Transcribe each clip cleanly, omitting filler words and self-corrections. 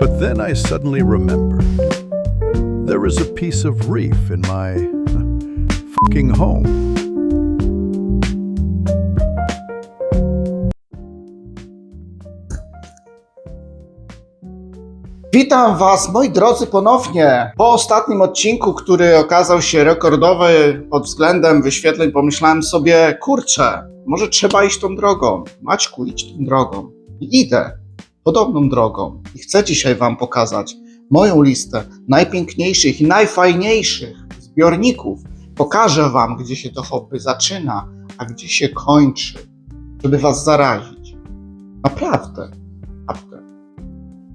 But then I suddenly remembered there is a piece of reef in my fucking home. Witam Was, moi drodzy, ponownie. Po ostatnim odcinku, który okazał się rekordowy pod względem wyświetleń, pomyślałem sobie, kurczę, może trzeba iść tą drogą. Maćku, idź tą drogą. I idę podobną drogą. I chcę dzisiaj Wam pokazać moją listę najpiękniejszych i najfajniejszych zbiorników. Pokażę Wam, gdzie się to hobby zaczyna, a gdzie się kończy, żeby Was zarazić. Naprawdę.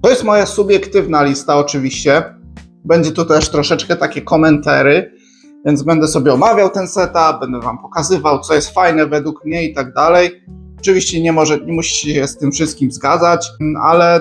To jest moja subiektywna lista oczywiście. Będzie tu też troszeczkę takie komentary, więc będę sobie omawiał ten setup, będę Wam pokazywał, co jest fajne według mnie i tak dalej. Oczywiście nie musicie się z tym wszystkim zgadzać, ale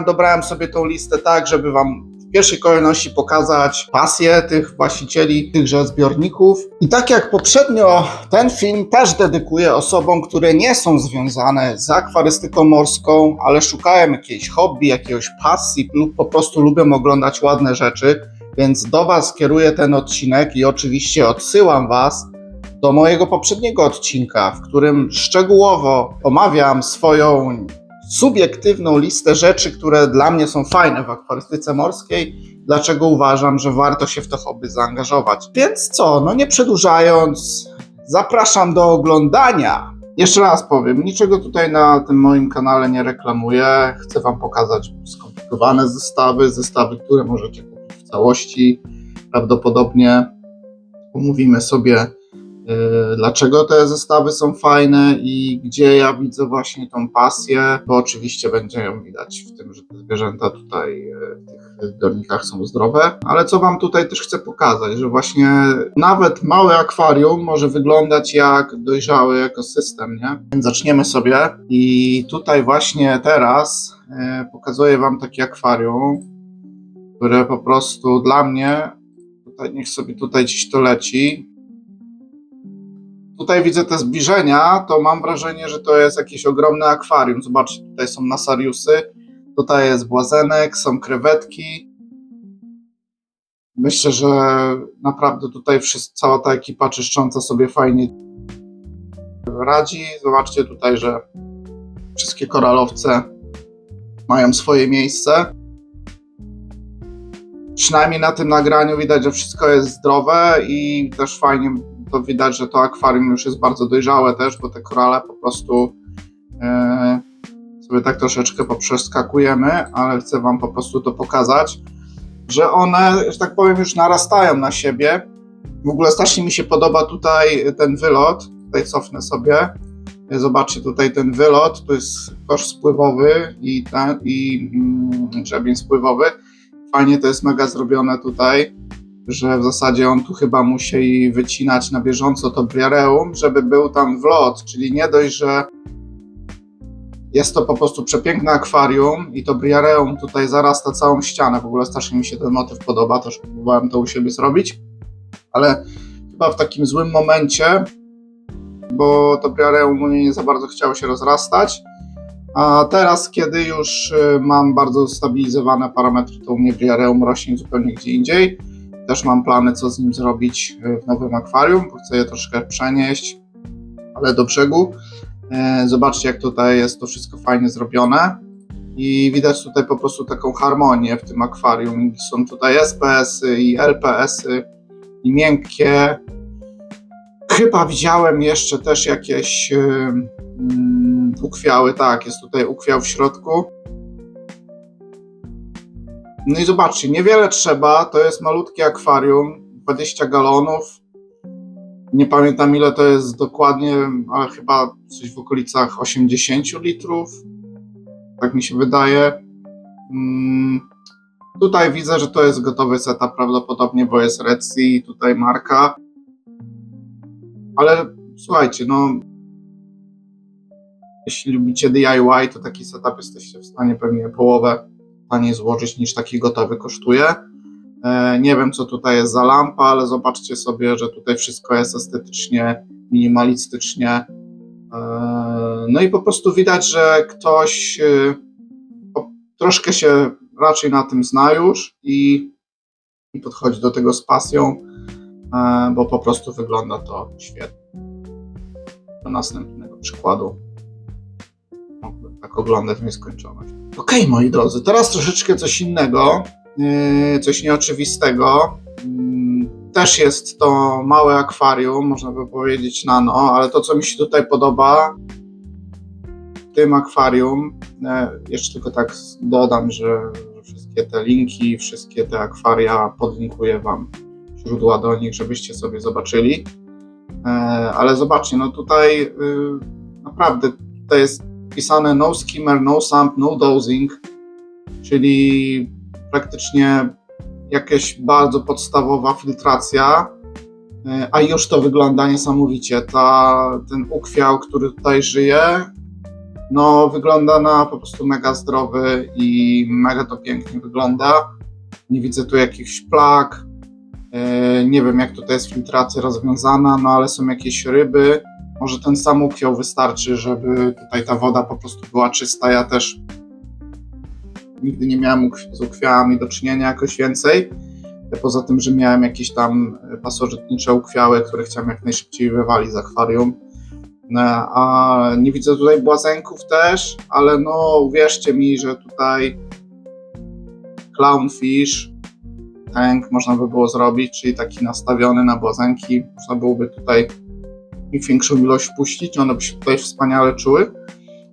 dobrałem sobie tą listę tak, żeby Wam w pierwszej kolejności pokazać pasję tych właścicieli tychże zbiorników. I tak jak poprzednio, ten film też dedykuję osobom, które nie są związane z akwarystyką morską, ale szukają jakiejś hobby, jakiegoś pasji lub po prostu lubią oglądać ładne rzeczy. Więc do Was kieruję ten odcinek i oczywiście odsyłam Was do mojego poprzedniego odcinka, w którym szczegółowo omawiam swoją subiektywną listę rzeczy, które dla mnie są fajne w akwarystyce morskiej, dlaczego uważam, że warto się w to hobby zaangażować. Więc co, nie przedłużając, zapraszam do oglądania. Jeszcze raz powiem, niczego tutaj na tym moim kanale nie reklamuję. Chcę Wam pokazać skomplikowane zestawy, które możecie kupić w całości. Prawdopodobnie omówimy sobie, dlaczego te zestawy są fajne i gdzie ja widzę właśnie tą pasję, bo oczywiście będzie ją widać w tym, że te zwierzęta tutaj w tych zbiornikach są zdrowe. Ale co Wam tutaj też chcę pokazać, że właśnie nawet małe akwarium może wyglądać jak dojrzały ekosystem, nie? Więc zaczniemy sobie i tutaj właśnie teraz pokazuję Wam takie akwarium, które po prostu dla mnie, niech sobie tutaj gdzieś to leci. Tutaj widzę te zbliżenia, to mam wrażenie, że to jest jakieś ogromne akwarium. Zobaczcie, tutaj są nasariusy, tutaj jest błazenek, są krewetki. Myślę, że naprawdę tutaj cała ta ekipa czyszcząca sobie fajnie radzi. Zobaczcie tutaj, że wszystkie koralowce mają swoje miejsce. Przynajmniej na tym nagraniu widać, że wszystko jest zdrowe i też fajnie to widać, że to akwarium już jest bardzo dojrzałe też, bo te korale po prostu sobie tak troszeczkę poprzeskakujemy, ale chcę Wam po prostu to pokazać, że one, że tak powiem, już narastają na siebie. W ogóle strasznie mi się podoba tutaj ten wylot, tutaj cofnę sobie, zobaczcie tutaj ten wylot, to jest kosz spływowy i grzebień spływowy. Fajnie to jest mega zrobione tutaj, że w zasadzie on tu chyba musi wycinać na bieżąco to briareum, żeby był tam wlot, czyli nie dość, że jest to po prostu przepiękne akwarium i to briareum tutaj zarasta całą ścianę. W ogóle strasznie mi się ten motyw podoba, też próbowałem to u siebie zrobić, ale chyba w takim złym momencie, bo to briareum u mnie nie za bardzo chciało się rozrastać. A teraz, kiedy już mam bardzo stabilizowane parametry, to u mnie briareum rośnie zupełnie gdzie indziej. Też mam plany, co z nim zrobić w nowym akwarium, bo chcę je troszkę przenieść, ale do brzegu. Zobaczcie, jak tutaj jest to wszystko fajnie zrobione i widać tutaj po prostu taką harmonię w tym akwarium. Są tutaj SPS-y i LPS-y i miękkie. Chyba widziałem jeszcze też jakieś ukwiały, tak, jest tutaj ukwiał w środku. No i zobaczcie, niewiele trzeba, to jest malutkie akwarium, 20 galonów. Nie pamiętam ile to jest dokładnie, ale chyba coś w okolicach 80 litrów. Tak mi się wydaje. Tutaj widzę, że to jest gotowy setup prawdopodobnie, bo jest Red Sea, tutaj marka. Ale słuchajcie, jeśli lubicie DIY, to taki setup jesteście w stanie pewnie połowę taniej złożyć niż taki gotowy kosztuje. Nie wiem, co tutaj jest za lampa, ale zobaczcie sobie, że tutaj wszystko jest estetycznie, minimalistycznie No i po prostu widać, że ktoś troszkę się raczej na tym zna już i podchodzi do tego z pasją, bo po prostu wygląda to świetnie. Do następnego przykładu. Mógłbym tak oglądać w nieskończoność. Okej, moi drodzy, teraz troszeczkę coś innego, coś nieoczywistego. Też jest to małe akwarium, można by powiedzieć nano, ale to, co mi się tutaj podoba w tym akwarium, jeszcze tylko tak dodam, że wszystkie te linki, wszystkie te akwaria podlinkuję Wam źródła do nich, żebyście sobie zobaczyli. Ale zobaczcie, no tutaj naprawdę tutaj jest pisane no skimmer, no sump, no dosing, czyli praktycznie jakaś bardzo podstawowa filtracja, a już to wygląda niesamowicie. Ten ukwiał, który tutaj żyje, no wygląda na po prostu mega zdrowy i mega to pięknie wygląda. Nie widzę tu jakichś plag, nie wiem jak tutaj jest filtracja rozwiązana, no ale są jakieś ryby. Może ten sam ukwiał wystarczy, żeby tutaj ta woda po prostu była czysta. Ja też nigdy nie miałem z ukwiałami do czynienia jakoś więcej. Poza tym, że miałem jakieś tam pasożytnicze ukwiały, które chciałem jak najszybciej wywalić z akwarium. A nie widzę tutaj błazenków też, ale no uwierzcie mi, że tutaj clownfish tank można by było zrobić, czyli taki nastawiony na błazenki. Można byłoby tutaj ich większą ilość wpuścić, one by się tutaj wspaniale czuły.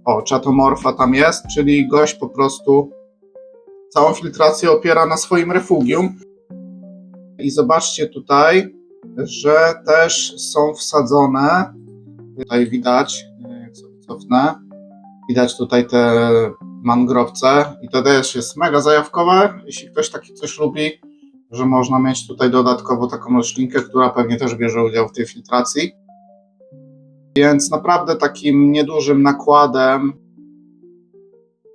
O, chatomorfa tam jest, czyli gość po prostu całą filtrację opiera na swoim refugium. I zobaczcie tutaj, że też są wsadzone, tutaj widać, jak sobie cofnę, widać tutaj te mangrowce i to też jest mega zajawkowe, jeśli ktoś taki coś lubi, że można mieć tutaj dodatkowo taką roślinkę, która pewnie też bierze udział w tej filtracji. Więc naprawdę takim niedużym nakładem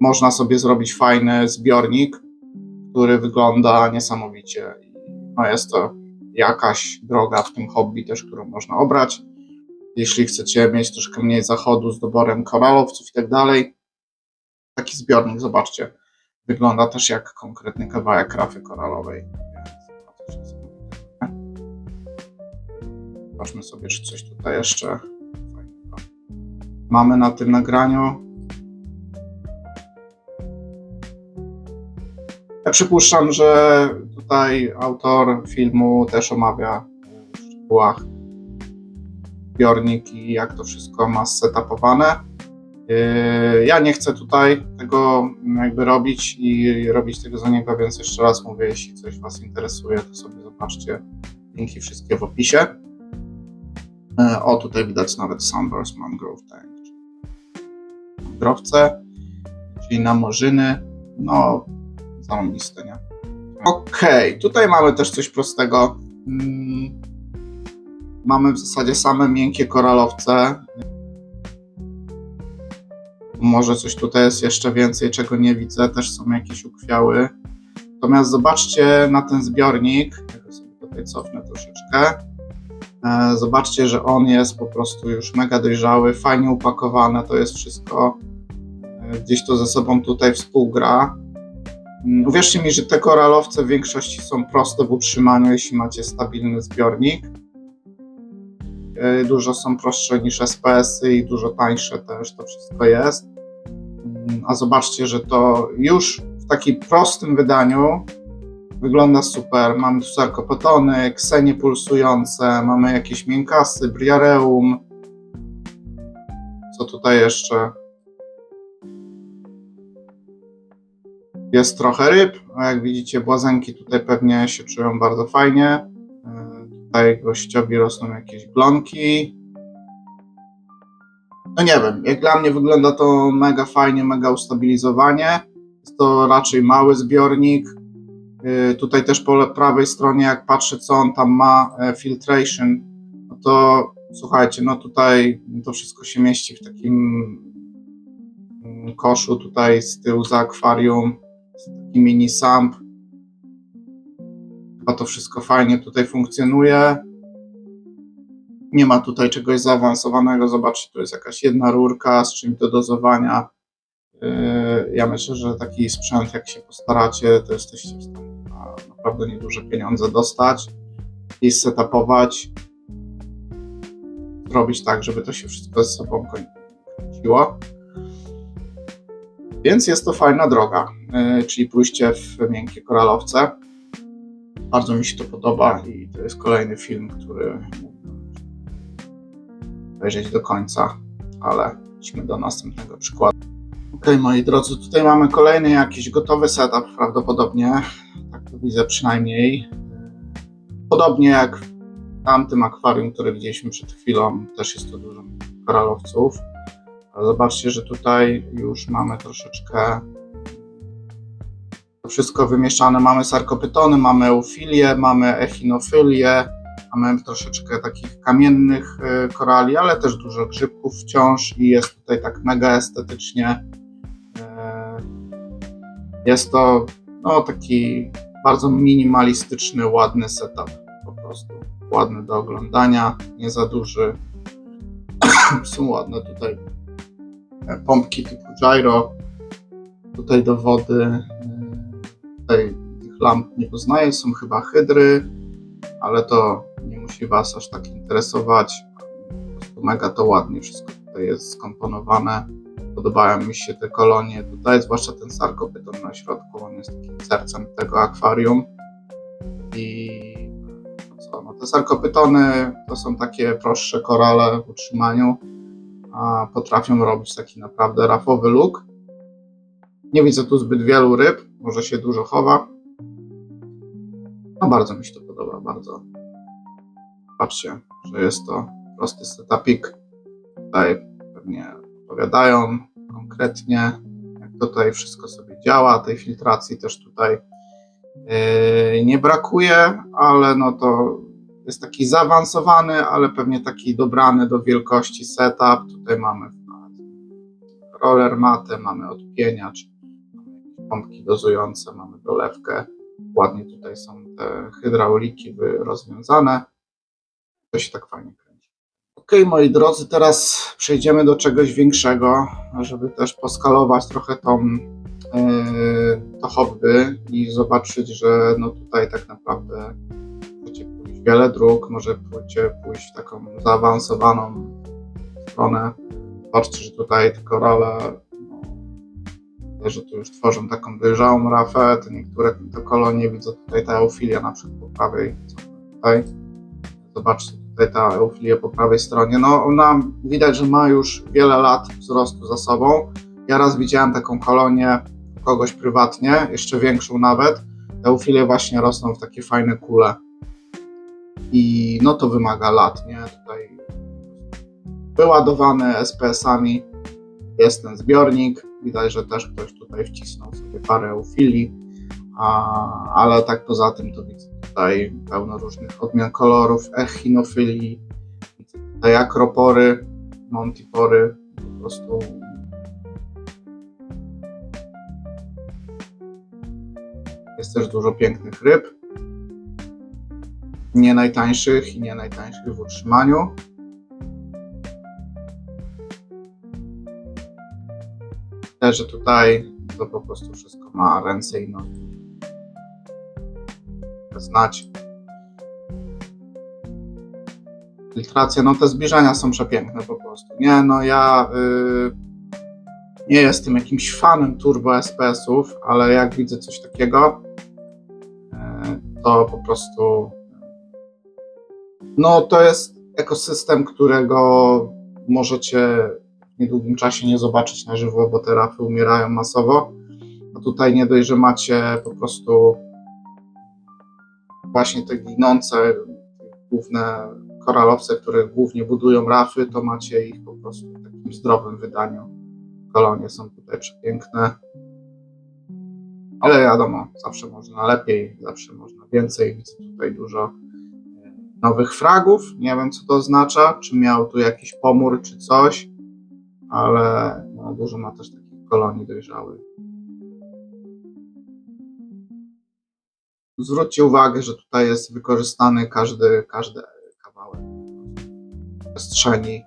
można sobie zrobić fajny zbiornik, który wygląda niesamowicie. No jest to jakaś droga w tym hobby też, którą można obrać. Jeśli chcecie mieć troszkę mniej zachodu z doborem koralowców i tak dalej, taki zbiornik, zobaczcie, wygląda też jak konkretny kawałek rafy koralowej. Zobaczmy sobie, czy coś tutaj jeszcze mamy na tym nagraniu. Ja przypuszczam, że tutaj autor filmu też omawia w szczegółach zbiornik i jak to wszystko ma zsetapowane. Ja nie chcę tutaj tego jakby robić i robić tego za niego, więc jeszcze raz mówię, jeśli coś Was interesuje, to sobie zobaczcie linki wszystkie w opisie. O, tutaj widać nawet Sunburst Mangrove Tank. Mangrowce, czyli namorzyny, no zarąbiste, nie? Okej, tutaj mamy też coś prostego. Mamy w zasadzie same miękkie koralowce. Może coś tutaj jest jeszcze więcej, czego nie widzę. Też są jakieś ukwiały. Natomiast zobaczcie na ten zbiornik. Ja sobie tutaj cofnę troszeczkę. Zobaczcie, że on jest po prostu już mega dojrzały, fajnie upakowane. To jest wszystko. Gdzieś to ze sobą tutaj współgra. Uwierzcie mi, że te koralowce w większości są proste w utrzymaniu, jeśli macie stabilny zbiornik. Dużo są prostsze niż SPS-y i dużo tańsze też to wszystko jest. A zobaczcie, że to już w takim prostym wydaniu wygląda super. Mamy tu sarkopetony, ksenie pulsujące, mamy jakieś miękasy, briareum. Co tutaj jeszcze? Jest trochę ryb, a jak widzicie błazenki tutaj pewnie się czują bardzo fajnie. Tutaj gościowi rosną jakieś glonki. No nie wiem, jak dla mnie wygląda to mega fajnie, mega ustabilizowanie. Jest to raczej mały zbiornik. Tutaj też po prawej stronie, jak patrzę co on tam ma, filtration, no to słuchajcie, no tutaj to wszystko się mieści w takim koszu tutaj z tyłu za akwarium. Taki mini sump. Chyba to wszystko fajnie tutaj funkcjonuje. Nie ma tutaj czegoś zaawansowanego. Zobaczcie, tu jest jakaś jedna rurka z czymś do dozowania. Ja myślę, że taki sprzęt, jak się postaracie, to jesteście w stanie na naprawdę nieduże pieniądze dostać i setupować, zrobić tak, żeby to się wszystko ze sobą kręciło. Więc jest to fajna droga, czyli pójście w miękkie koralowce. Bardzo mi się to podoba i to jest kolejny film, który mógłbym obejrzeć do końca, ale idźmy do następnego przykładu. Ok, moi drodzy, tutaj mamy kolejny jakiś gotowy setup prawdopodobnie, tak to widzę przynajmniej. Podobnie jak w tamtym akwarium, które widzieliśmy przed chwilą, też jest to dużo koralowców. Ale zobaczcie, że tutaj już mamy troszeczkę to wszystko wymieszane. Mamy sarkopytony, mamy eufilię, mamy echinofylię, mamy troszeczkę takich kamiennych korali, ale też dużo grzybków wciąż i jest tutaj tak mega estetycznie. Jest to taki bardzo minimalistyczny, ładny setup, po prostu ładny do oglądania, nie za duży. Są ładne tutaj pompki typu gyro, tutaj do wody, tutaj tych lamp nie poznaję, są chyba hydry, ale to nie musi Was aż tak interesować, po prostu mega to ładnie wszystko tutaj jest skomponowane. Podobają mi się te kolonie tutaj, zwłaszcza ten sarkopyton na środku, on jest takim sercem tego akwarium. I te sarkopytony to są takie prostsze korale w utrzymaniu, a potrafią robić taki naprawdę rafowy look. Nie widzę tu zbyt wielu ryb, może się dużo chowa. No bardzo mi się to podoba, bardzo. Patrzcie, że jest to prosty setupik. Tutaj pewnie opowiadają konkretnie, jak tutaj wszystko sobie działa. Tej filtracji też tutaj nie brakuje, ale no to jest taki zaawansowany, ale pewnie taki dobrany do wielkości setup. Tutaj mamy roller matę, mamy odpieniacz, mamy jakieś pompki dozujące, mamy dolewkę. Ładnie tutaj są te hydrauliki rozwiązane. To się tak fajnie kręci. Ok, moi drodzy, teraz przejdziemy do czegoś większego, żeby też poskalować trochę to hobby i zobaczyć, że no tutaj tak naprawdę możecie pójść wiele dróg, możecie pójść w taką zaawansowaną stronę. Zobaczcie, że tutaj te korale, że tu już tworzą taką dojrzałą rafę, te niektóre te kolonie, widzę tutaj ta eufilia na przykład po prawej, tutaj. Zobaczcie tutaj ta eufilia po prawej stronie, no ona widać, że ma już wiele lat wzrostu za sobą. Ja raz widziałem taką kolonię kogoś prywatnie, jeszcze większą nawet. Te eufilie właśnie rosną w takie fajne kule i no to wymaga lat, nie? Tutaj wyładowany SPS-ami jest ten zbiornik. Widać, że też ktoś tutaj wcisnął sobie parę eufilii, ale tak poza tym to widzę tutaj pełno różnych odmian kolorów, echinofylii, tutaj akropory, montipory, po prostu jest też dużo pięknych ryb, nie najtańszych i nie najtańszych w utrzymaniu. Też, że tutaj to po prostu wszystko ma ręce i nogi. Znać. Filtracja, no te zbliżenia są przepiękne po prostu. Nie, no ja nie jestem jakimś fanem turbo SPS-ów, ale jak widzę coś takiego, to po prostu no to jest ekosystem, którego możecie w niedługim czasie nie zobaczyć na żywo, bo te rafy umierają masowo. A tutaj nie dość, że macie po prostu właśnie te ginące główne koralowce, które głównie budują rafy, to macie ich po prostu w takim zdrowym wydaniu. Kolonie są tutaj przepiękne. Ale wiadomo, zawsze można lepiej, zawsze można więcej. Widzę tutaj dużo nowych fragów. Nie wiem, co to oznacza, czy miał tu jakiś pomór, czy coś, ale no, dużo ma też takich kolonii dojrzałych. Zwróćcie uwagę, że tutaj jest wykorzystany każdy kawałek. przestrzeni.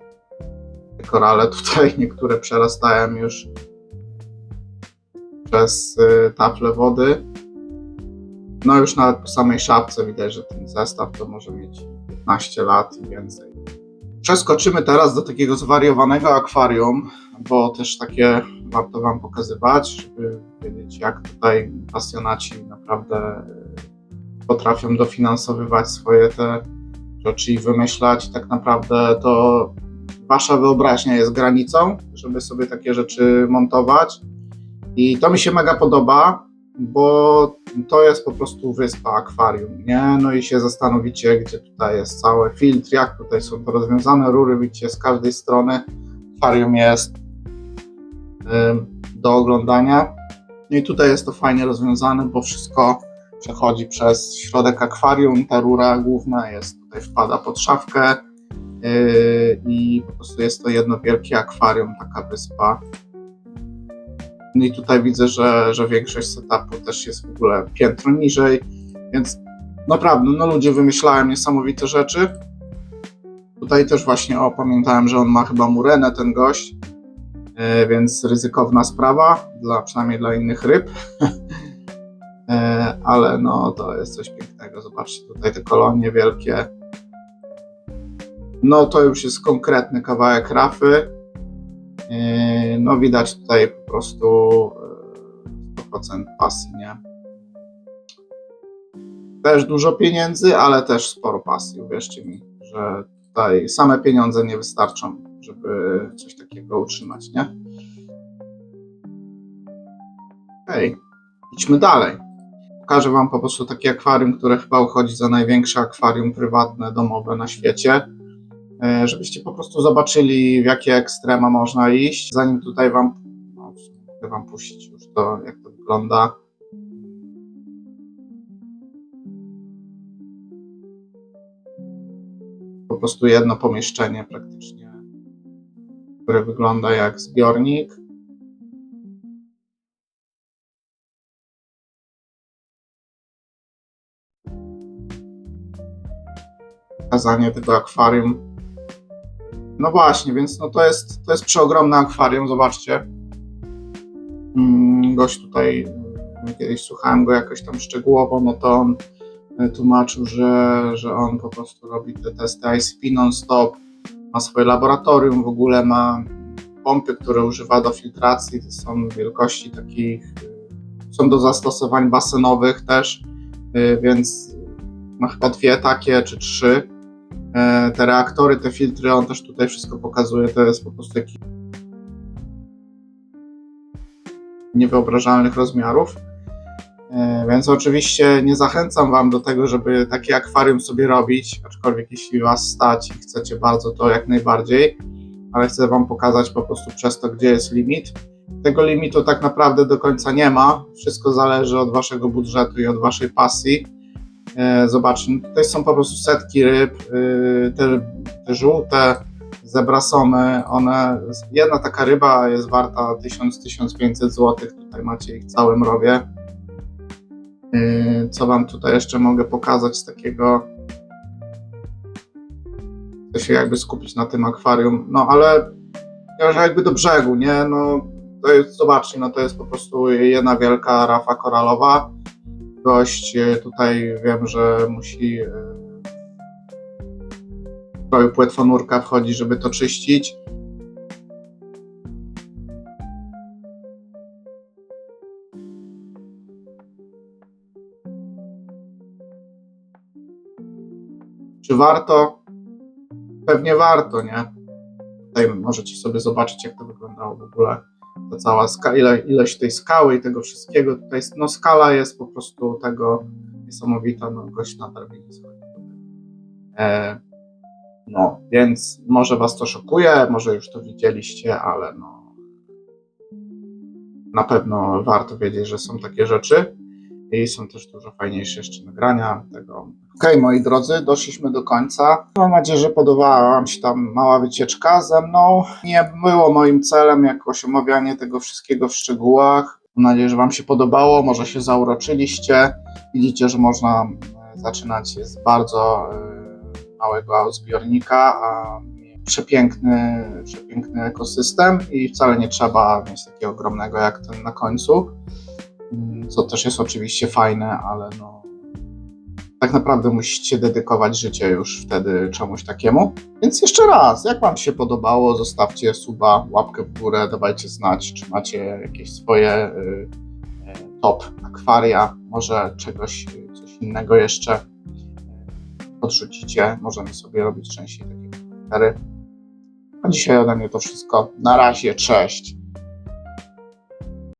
Te korale tutaj niektóre przerastają już przez taflę wody. No już nawet po samej szafce widać, że ten zestaw to może mieć 15 lat i więcej. Przeskoczymy teraz do takiego zwariowanego akwarium, bo też takie warto Wam pokazywać, żeby wiedzieć, jak tutaj pasjonaci naprawdę potrafią dofinansowywać swoje te rzeczy i wymyślać. Tak naprawdę to Wasza wyobraźnia jest granicą, żeby sobie takie rzeczy montować. I to mi się mega podoba, bo to jest po prostu wyspa akwarium, nie? No i się zastanowicie, gdzie tutaj jest cały filtr, jak tutaj są to rozwiązane rury, widzicie, z każdej strony akwarium jest do oglądania. No i tutaj jest to fajnie rozwiązane, bo wszystko przechodzi przez środek akwarium, ta rura główna jest tutaj, wpada pod szafkę i po prostu jest to jedno wielkie akwarium, taka wyspa. No i tutaj widzę, że większość setupu też jest w ogóle piętro niżej, więc naprawdę, no ludzie wymyślają niesamowite rzeczy. Tutaj też właśnie, pamiętałem, że on ma chyba murenę, ten gość, więc ryzykowna sprawa, przynajmniej dla innych ryb. Ale no to jest coś pięknego, zobaczcie tutaj te kolonie wielkie. No to już jest konkretny kawałek rafy. No widać tutaj po prostu 100% pasji, nie? Też dużo pieniędzy, ale też sporo pasji, uwierzcie mi, że tutaj same pieniądze nie wystarczą, żeby coś takiego utrzymać, nie? Okej, idźmy dalej. Pokażę Wam po prostu takie akwarium, które chyba uchodzi za największe akwarium prywatne, domowe na świecie. Żebyście po prostu zobaczyli, w jakie ekstrema można iść. Zanim tutaj mogę Wam puścić już to, jak to wygląda. Po prostu jedno pomieszczenie praktycznie, które wygląda jak zbiornik. Pokazanie tego akwarium. No właśnie, więc no to jest przeogromne akwarium, zobaczcie. Gość tutaj, kiedyś słuchałem go jakoś tam szczegółowo, no to on tłumaczył, że on po prostu robi te testy ICP non-stop, ma swoje laboratorium, w ogóle ma pompy, które używa do filtracji, to są wielkości takich, są do zastosowań basenowych też, więc ma chyba 2 takie czy 3. Te reaktory, te filtry, on też tutaj wszystko pokazuje, to jest po prostu jakiś niewyobrażalnych rozmiarów. Więc oczywiście nie zachęcam Wam do tego, żeby takie akwarium sobie robić, aczkolwiek jeśli Was stać i chcecie bardzo, to jak najbardziej, ale chcę Wam pokazać po prostu przez to, gdzie jest limit. Tego limitu tak naprawdę do końca nie ma, wszystko zależy od Waszego budżetu i od Waszej pasji. Zobaczcie, tutaj są po prostu setki ryb, te żółte zebrasomy, jedna taka ryba jest warta 1000-1500 zł, tutaj macie ich w całym rowie. Co Wam tutaj jeszcze mogę pokazać z takiego, chcę się jakby skupić na tym akwarium, no ale już jakby do brzegu, nie, no to jest, zobaczcie, no to jest po prostu jedna wielka rafa koralowa. Gość tutaj wiem, że musi w stroju płetwonurka wchodzi, żeby to czyścić. Czy warto? Pewnie warto, nie? Tutaj możecie sobie zobaczyć, jak to wyglądało w ogóle. Ta cała ilość tej skały i tego wszystkiego. Tutaj no, skala jest po prostu tego niesamowita, no gość na drabinie schodzi. No, więc może Was to szokuje, może już to widzieliście, ale no na pewno warto wiedzieć, że są takie rzeczy i są też dużo fajniejsze jeszcze nagrania tego. Okej, moi drodzy, doszliśmy do końca. Mam nadzieję, że podobała Wam się ta mała wycieczka ze mną. Nie było moim celem jakoś omawianie tego wszystkiego w szczegółach. Mam nadzieję, że Wam się podobało, może się zauroczyliście. Widzicie, że można zaczynać z bardzo małego zbiornika, a przepiękny ekosystem i wcale nie trzeba mieć takiego ogromnego jak ten na końcu, co też jest oczywiście fajne, ale no tak naprawdę musicie dedykować życie już wtedy czemuś takiemu. Więc jeszcze raz, jak wam się podobało, zostawcie suba, łapkę w górę, dawajcie znać, czy macie jakieś swoje top akwaria, może coś innego jeszcze podrzucicie, możemy sobie robić częściej takie komentary. A dzisiaj ode mnie to wszystko. Na razie, cześć!